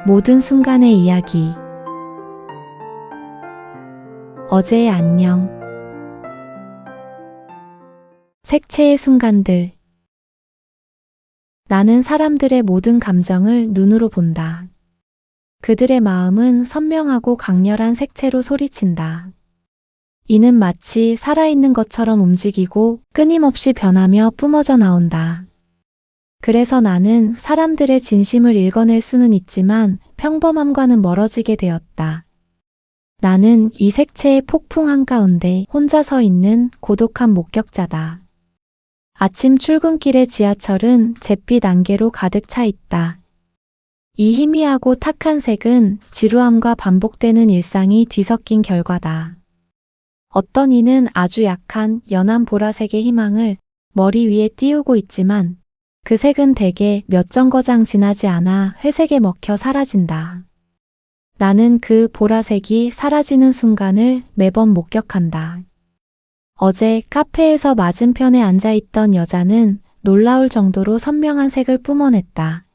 모든 순간의 이야기. 어제의 안녕. 색채의 순간들. 나는 사람들의 모든 감정을 눈으로 본다. 그들의 마음은 선명하고 강렬한 색채로 소리친다. 이는 마치 살아있는 것처럼 움직이고 끊임없이 변하며 뿜어져 나온다. 그래서 나는 사람들의 진심을 읽어낼 수는 있지만 평범함과는 멀어지게 되었다. 나는 이 색채의 폭풍 한가운데 혼자 서 있는 고독한 목격자다. 아침 출근길의 지하철은 잿빛 안개로 가득 차 있다. 이 희미하고 탁한 색은 지루함과 반복되는 일상이 뒤섞인 결과다. 어떤 이는 아주 약한 연한 보라색의 희망을 머리 위에 띄우고 있지만 그 색은 대개 몇 정거장 지나지 않아 회색에 먹혀 사라진다. 나는 그 보라색이 사라지는 순간을 매번 목격한다. 어제 카페에서 맞은편에 앉아있던 여자는 놀라울 정도로 선명한 색을 뿜어냈다.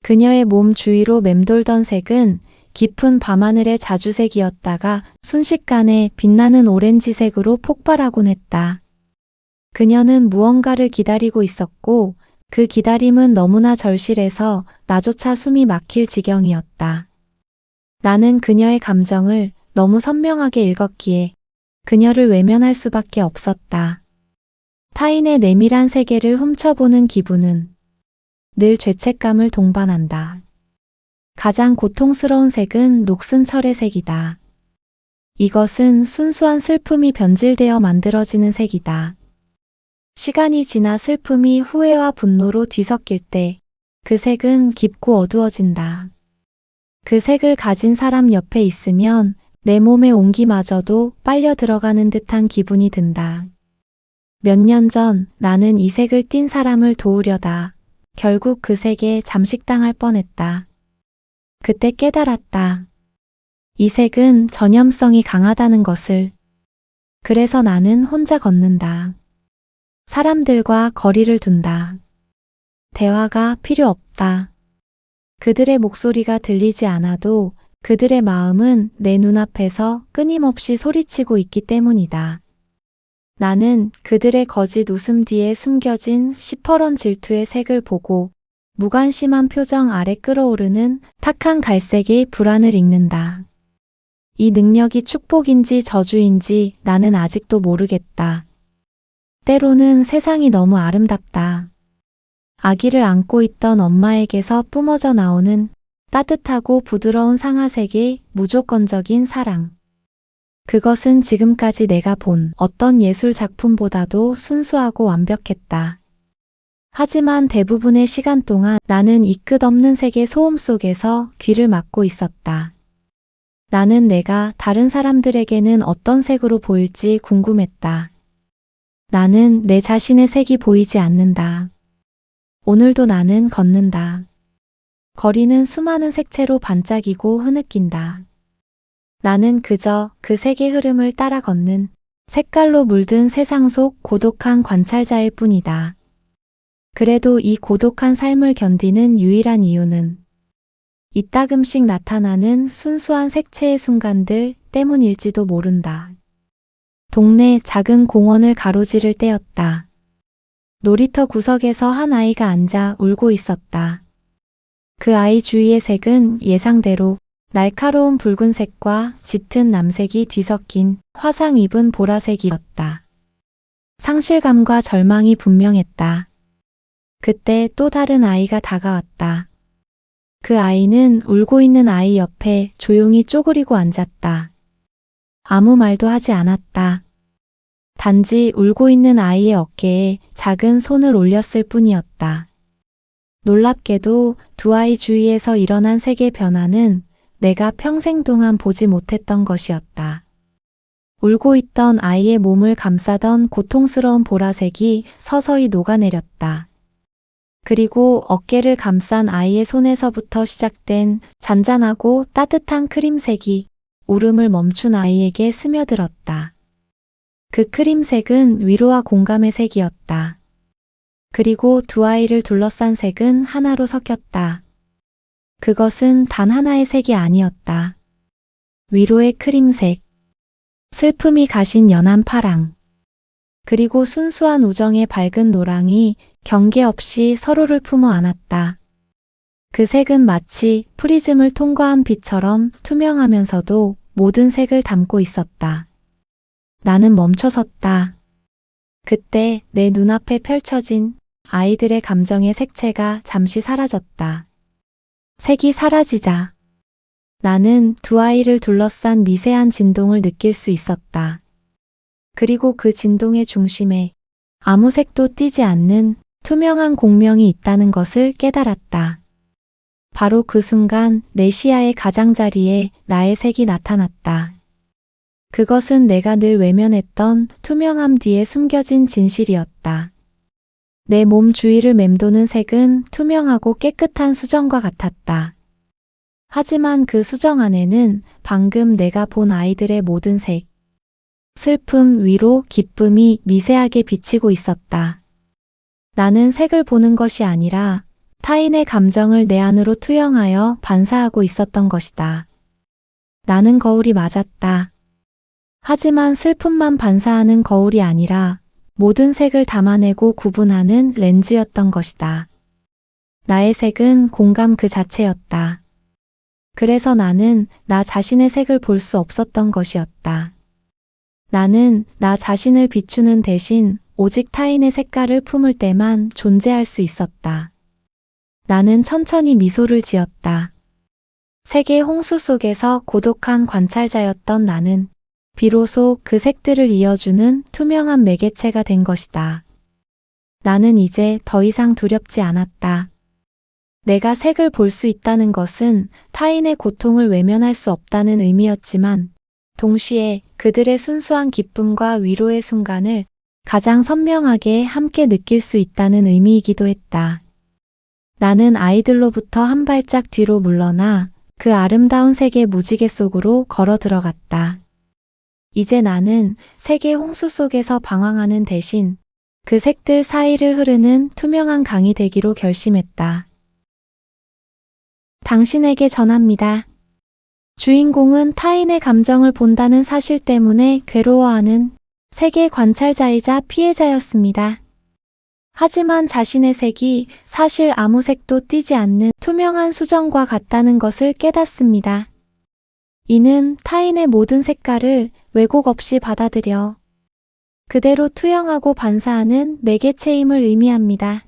그녀의 몸 주위로 맴돌던 색은 깊은 밤하늘의 자주색이었다가 순식간에 빛나는 오렌지색으로 폭발하곤 했다. 그녀는 무언가를 기다리고 있었고 그 기다림은 너무나 절실해서 나조차 숨이 막힐 지경이었다. 나는 그녀의 감정을 너무 선명하게 읽었기에 그녀를 외면할 수밖에 없었다. 타인의 내밀한 세계를 훔쳐보는 기분은 늘 죄책감을 동반한다. 가장 고통스러운 색은 녹슨 철의 색이다. 이것은 순수한 슬픔이 변질되어 만들어지는 색이다. 시간이 지나 슬픔이 후회와 분노로 뒤섞일 때 그 색은 깊고 어두워진다. 그 색을 가진 사람 옆에 있으면 내 몸의 온기마저도 빨려 들어가는 듯한 기분이 든다. 몇 년 전 나는 이 색을 띤 사람을 도우려다 결국 그 색에 잠식당할 뻔했다. 그때 깨달았다. 이 색은 전염성이 강하다는 것을. 그래서 나는 혼자 걷는다. 사람들과 거리를 둔다. 대화가 필요 없다. 그들의 목소리가 들리지 않아도 그들의 마음은 내 눈앞에서 끊임없이 소리치고 있기 때문이다. 나는 그들의 거짓 웃음 뒤에 숨겨진 시퍼런 질투의 색을 보고 무관심한 표정 아래 끓어오르는 탁한 갈색의 불안을 읽는다. 이 능력이 축복인지 저주인지 나는 아직도 모르겠다. 때로는 세상이 너무 아름답다. 아기를 안고 있던 엄마에게서 뿜어져 나오는 따뜻하고 부드러운 상아색의 무조건적인 사랑. 그것은 지금까지 내가 본 어떤 예술 작품보다도 순수하고 완벽했다. 하지만 대부분의 시간 동안 나는 이 끝없는 색의 소음 속에서 귀를 막고 있었다. 나는 내가 다른 사람들에게는 어떤 색으로 보일지 궁금했다. 나는 내 자신의 색이 보이지 않는다. 오늘도 나는 걷는다. 거리는 수많은 색채로 반짝이고 흐느낀다. 나는 그저 그 색의 흐름을 따라 걷는 색깔로 물든 세상 속 고독한 관찰자일 뿐이다. 그래도 이 고독한 삶을 견디는 유일한 이유는 이따금씩 나타나는 순수한 색채의 순간들 때문일지도 모른다. 동네 작은 공원을 가로지를 때였다. 놀이터 구석에서 한 아이가 앉아 울고 있었다. 그 아이 주위의 색은 예상대로 날카로운 붉은색과 짙은 남색이 뒤섞인 화상 입은 보라색이었다. 상실감과 절망이 분명했다. 그때 또 다른 아이가 다가왔다. 그 아이는 울고 있는 아이 옆에 조용히 쪼그리고 앉았다. 아무 말도 하지 않았다. 단지 울고 있는 아이의 어깨에 작은 손을 올렸을 뿐이었다. 놀랍게도 두 아이 주위에서 일어난 색의 변화는 내가 평생 동안 보지 못했던 것이었다. 울고 있던 아이의 몸을 감싸던 고통스러운 보라색이 서서히 녹아내렸다. 그리고 어깨를 감싼 아이의 손에서부터 시작된 잔잔하고 따뜻한 크림색이 울음을 멈춘 아이에게 스며들었다. 그 크림색은 위로와 공감의 색이었다. 그리고 두 아이를 둘러싼 색은 하나로 섞였다. 그것은 단 하나의 색이 아니었다. 위로의 크림색, 슬픔이 가신 연한 파랑, 그리고 순수한 우정의 밝은 노랑이 경계 없이 서로를 품어 안았다. 그 색은 마치 프리즘을 통과한 빛처럼 투명하면서도 모든 색을 담고 있었다. 나는 멈춰섰다. 그때 내 눈앞에 펼쳐진 아이들의 감정의 색채가 잠시 사라졌다. 색이 사라지자 나는 두 아이를 둘러싼 미세한 진동을 느낄 수 있었다. 그리고 그 진동의 중심에 아무 색도 띄지 않는 투명한 공명이 있다는 것을 깨달았다. 바로 그 순간 내 시야의 가장자리에 나의 색이 나타났다. 그것은 내가 늘 외면했던 투명함 뒤에 숨겨진 진실이었다. 내 몸 주위를 맴도는 색은 투명하고 깨끗한 수정과 같았다. 하지만 그 수정 안에는 방금 내가 본 아이들의 모든 색, 슬픔, 위로, 기쁨이 미세하게 비치고 있었다. 나는 색을 보는 것이 아니라 타인의 감정을 내 안으로 투영하여 반사하고 있었던 것이다. 나는 거울이 맞았다. 하지만 슬픔만 반사하는 거울이 아니라 모든 색을 담아내고 구분하는 렌즈였던 것이다. 나의 색은 공감 그 자체였다. 그래서 나는 나 자신의 색을 볼 수 없었던 것이었다. 나는 나 자신을 비추는 대신 오직 타인의 색깔을 품을 때만 존재할 수 있었다. 나는 천천히 미소를 지었다. 색의 홍수 속에서 고독한 관찰자였던 나는 비로소 그 색들을 이어주는 투명한 매개체가 된 것이다. 나는 이제 더 이상 두렵지 않았다. 내가 색을 볼 수 있다는 것은 타인의 고통을 외면할 수 없다는 의미였지만 동시에 그들의 순수한 기쁨과 위로의 순간을 가장 선명하게 함께 느낄 수 있다는 의미이기도 했다. 나는 아이들로부터 한 발짝 뒤로 물러나 그 아름다운 색의 무지개 속으로 걸어 들어갔다. 이제 나는 색의 홍수 속에서 방황하는 대신 그 색들 사이를 흐르는 투명한 강이 되기로 결심했다. 당신에게 전합니다. 주인공은 타인의 감정을 본다는 사실 때문에 괴로워하는 색의 관찰자이자 피해자였습니다. 하지만 자신의 색이 사실 아무 색도 띄지 않는 투명한 수정과 같다는 것을 깨닫습니다. 이는 타인의 모든 색깔을 왜곡 없이 받아들여 그대로 투영하고 반사하는 매개체임을 의미합니다.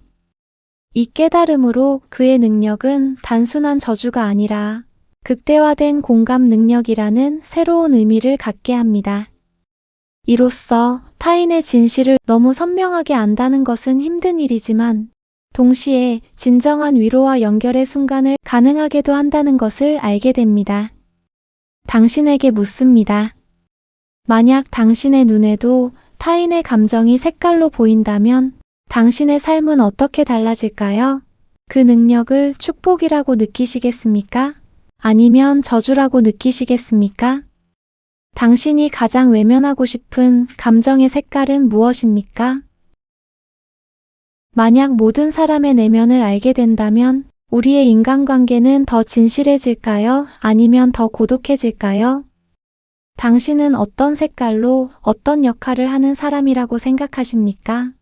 이 깨달음으로 그의 능력은 단순한 저주가 아니라 극대화된 공감 능력이라는 새로운 의미를 갖게 합니다. 이로써 타인의 진실을 너무 선명하게 안다는 것은 힘든 일이지만 동시에 진정한 위로와 연결의 순간을 가능하게도 한다는 것을 알게 됩니다. 당신에게 묻습니다. 만약 당신의 눈에도 타인의 감정이 색깔로 보인다면 당신의 삶은 어떻게 달라질까요? 그 능력을 축복이라고 느끼시겠습니까? 아니면 저주라고 느끼시겠습니까? 당신이 가장 외면하고 싶은 감정의 색깔은 무엇입니까? 만약 모든 사람의 내면을 알게 된다면 우리의 인간관계는 더 진실해질까요? 아니면 더 고독해질까요? 당신은 어떤 색깔로 어떤 역할을 하는 사람이라고 생각하십니까?